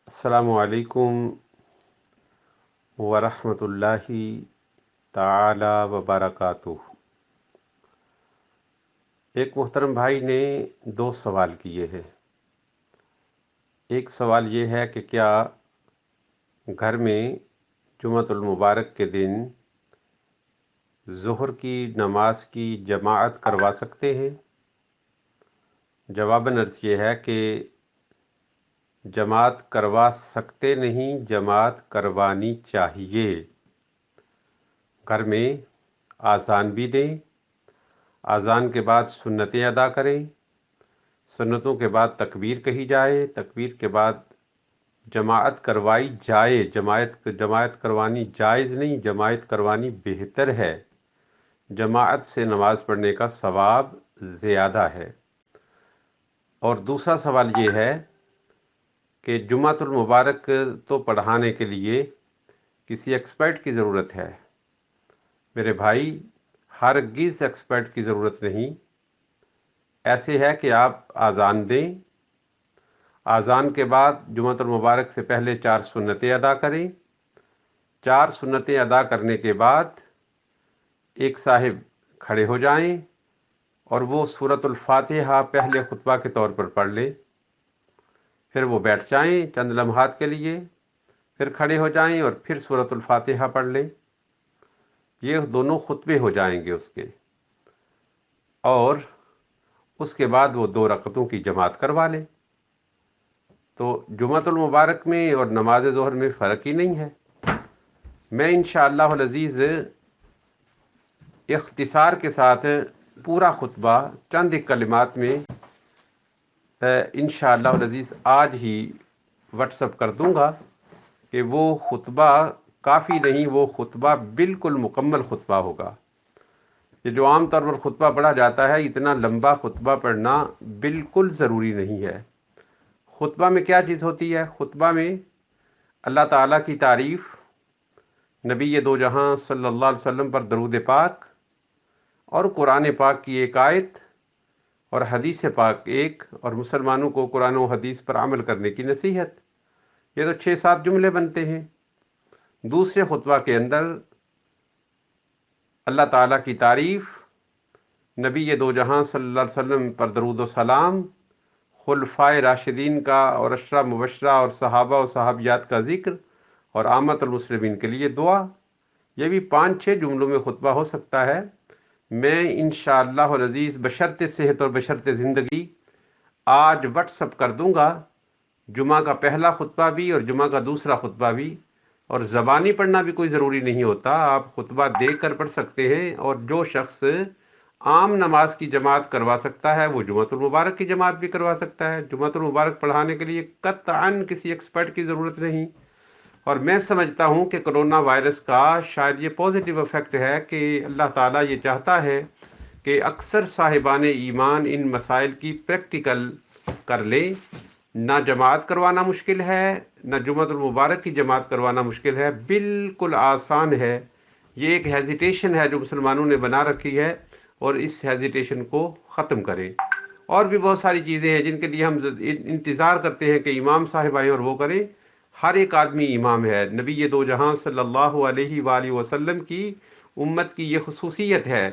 السلام علیکم ورحمۃ اللہ تعالی وبرکاتہ۔ ایک محترم بھائی نے دو سوال کیے ہیں۔ ایک سوال یہ ہے کہ کیا گھر میں جمعۃ المبارک کے دن ظہر کی نماز کی جماعت کروا سکتے ہیں؟ جواباً عرض یہ ہے کہ جماعت کروا سکتے نہیں، جماعت کروانی چاہیے۔ گھر میں اذان بھی دیں، اذان کے بعد سنتیں ادا کریں، سنتوں کے بعد تکبیر کہی جائے، تکبیر کے بعد جماعت کروائی جائے۔ جماعت کروانی جائز نہیں، جماعت کروانی بہتر ہے۔ جماعت سے نماز پڑھنے کا ثواب زیادہ ہے۔ اور دوسرا سوال یہ ہے کہ جمعۃ المبارک تو پڑھانے کے لیے کسی ایکسپرٹ کی ضرورت ہے۔ میرے بھائی، ہرگز ایکسپرٹ کی ضرورت نہیں۔ ایسے ہے کہ آپ اذان دیں، اذان کے بعد جمعۃ المبارک سے پہلے 4 سنتیں ادا کریں، 4 سنتیں ادا کرنے کے بعد ایک صاحب کھڑے ہو جائیں اور وہ سورۃ الفاتحہ پہلے خطبہ کے طور پر پڑھ لیں، پھر وہ بیٹھ جائیں چند لمحات کے لیے، پھر کھڑے ہو جائیں اور پھر سورۃ الفاتحہ پڑھ لیں۔ یہ دونوں خطبے ہو جائیں گے اس کے، اور اس کے بعد وہ 2 رکعتوں کی جماعت کروا لیں۔ تو جمعۃ المبارک میں اور نماز ظہر میں فرق ہی نہیں ہے۔ میں انشاءاللہ العزیز اختصار کے ساتھ پورا خطبہ چند ایک کلمات میں انشاءاللہ العزیز آج ہی واٹس اپ کر دوں گا کہ وہ خطبہ کافی نہیں، وہ خطبہ بالکل مکمل خطبہ ہوگا۔ یہ جو عام طور پر خطبہ پڑھا جاتا ہے، اتنا لمبا خطبہ پڑھنا بالکل ضروری نہیں ہے۔ خطبہ میں کیا چیز ہوتی ہے؟ خطبہ میں اللہ تعالیٰ کی تعریف، نبی دو جہاں صلی اللہ علیہ وسلم پر درود پاک، اور قرآن پاک کی ایک آیت اور حدیث پاک ایک، اور مسلمانوں کو قرآن و حدیث پر عمل کرنے کی نصیحت۔ یہ تو 6-7 جملے بنتے ہیں۔ دوسرے خطبہ کے اندر اللہ تعالیٰ کی تعریف، نبی دو جہاں صلی اللہ علیہ وسلم پر درود و سلام، خلفائے راشدین کا اور عشرہ مبشرہ اور صحابہ و صحابیات کا ذکر، اور عامت المسلمین کے لیے دعا۔ یہ بھی 5-6 جملوں میں خطبہ ہو سکتا ہے۔ میں انشاءاللہ العزیز بشرط صحت اور بشرط زندگی آج واٹس اپ کر دوں گا جمعہ کا پہلا خطبہ بھی اور جمعہ کا دوسرا خطبہ بھی۔ اور زبانی پڑھنا بھی کوئی ضروری نہیں ہوتا، آپ خطبہ دیکھ کر پڑھ سکتے ہیں۔ اور جو شخص عام نماز کی جماعت کروا سکتا ہے وہ جمعۃ المبارک کی جماعت بھی کروا سکتا ہے۔ جمعۃ المبارک پڑھانے کے لیے قطعاً کسی ایکسپرٹ کی ضرورت نہیں۔ اور میں سمجھتا ہوں کہ کرونا وائرس کا شاید یہ پازیٹیو افیکٹ ہے کہ اللہ تعالیٰ یہ چاہتا ہے کہ اکثر صاحبان ایمان ان مسائل کی پریکٹیکل کر لیں۔ نہ جماعت کروانا مشکل ہے، نہ جمعۃ المبارک کی جماعت کروانا مشکل ہے، بالکل آسان ہے۔ یہ ایک ہیزیٹیشن ہے جو مسلمانوں نے بنا رکھی ہے، اور اس ہیزیٹیشن کو ختم کریں۔ اور بھی بہت ساری چیزیں ہیں جن کے لیے ہم انتظار کرتے ہیں کہ امام صاحب آئیں اور وہ کریں۔ ہر ایک آدمی امام ہے۔ نبی دو جہاں صلی اللہ علیہ وآلہ وسلم کی امت کی یہ خصوصیت ہے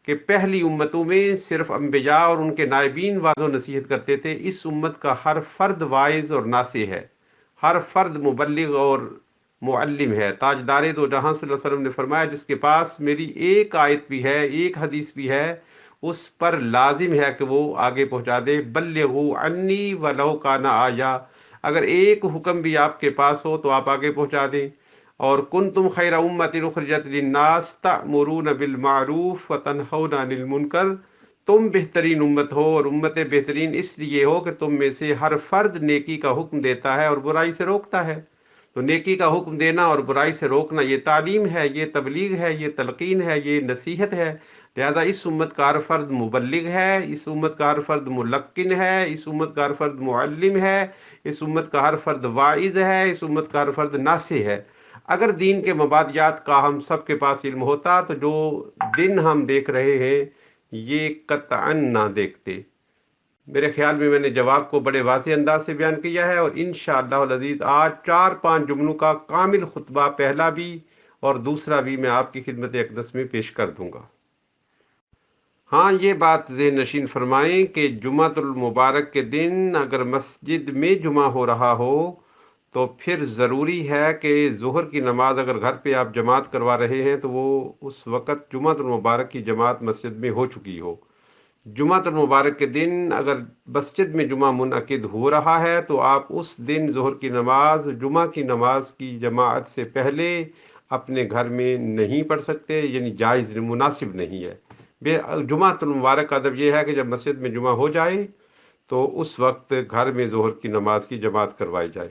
کہ پہلی امتوں میں صرف انبیاء اور ان کے نائبین واعظ و نصیحت کرتے تھے۔ اس امت کا ہر فرد واعظ اور ناصح ہے، ہر فرد مبلغ اور معلم ہے۔ تاجدار دو جہاں صلی اللہ علیہ وسلم نے فرمایا جس کے پاس میری ایک آیت بھی ہے، ایک حدیث بھی ہے، اس پر لازم ہے کہ وہ آگے پہنچا دے۔ بلغوا عنی ولو کان آیا، اگر ایک حکم بھی آپ کے پاس ہو تو آپ آگے پہنچا دیں۔ اور کنتم خیر امت اخرجت للناس تأمرون بالمعروف وتنہون عن المنکر، تم بہترین امت ہو، اور امت بہترین اس لیے ہو کہ تم میں سے ہر فرد نیکی کا حکم دیتا ہے اور برائی سے روکتا ہے۔ تو نیکی کا حکم دینا اور برائی سے روکنا یہ تعلیم ہے، یہ تبلیغ ہے، یہ تلقین ہے، یہ نصیحت ہے۔ لہذا اس امت کا ہر فرد مبلغ ہے، اس امت کا ہر فرد ملقن ہے، اس امت کا ہر فرد معلم ہے، اس امت کا ہر فرد واعظ ہے، اس امت کا ہر فرد ناصح ہے۔ اگر دین کے مبادیات کا ہم سب کے پاس علم ہوتا تو جو دن ہم دیکھ رہے ہیں یہ قطعاً نہ دیکھتے۔ میرے خیال میں نے جواب کو بڑے واضح انداز سے بیان کیا ہے، اور انشاءاللہ العزیز آج 4-5 جملوں کا کامل خطبہ، پہلا بھی اور دوسرا بھی، میں آپ کی خدمت اقدس میں پیش کر دوں گا۔ ہاں، یہ بات ذہن نشین فرمائیں کہ جمعۃ المبارک کے دن اگر مسجد میں جمعہ ہو رہا ہو تو پھر ضروری ہے کہ ظہر کی نماز اگر گھر پہ آپ جماعت کروا رہے ہیں تو وہ اس وقت جمعۃ المبارک کی جماعت مسجد میں ہو چکی ہو۔ جمعۃ المبارک کے دن اگر مسجد میں جمعہ منعقد ہو رہا ہے تو آپ اس دن ظہر کی نماز جمعہ کی نماز کی جماعت سے پہلے اپنے گھر میں نہیں پڑھ سکتے، یعنی جائز مناسب نہیں ہے۔ جمعۃ المبارک کا ادب یہ ہے کہ جب مسجد میں جمعہ ہو جائے تو اس وقت گھر میں ظہر کی نماز کی جماعت کروائی جائے۔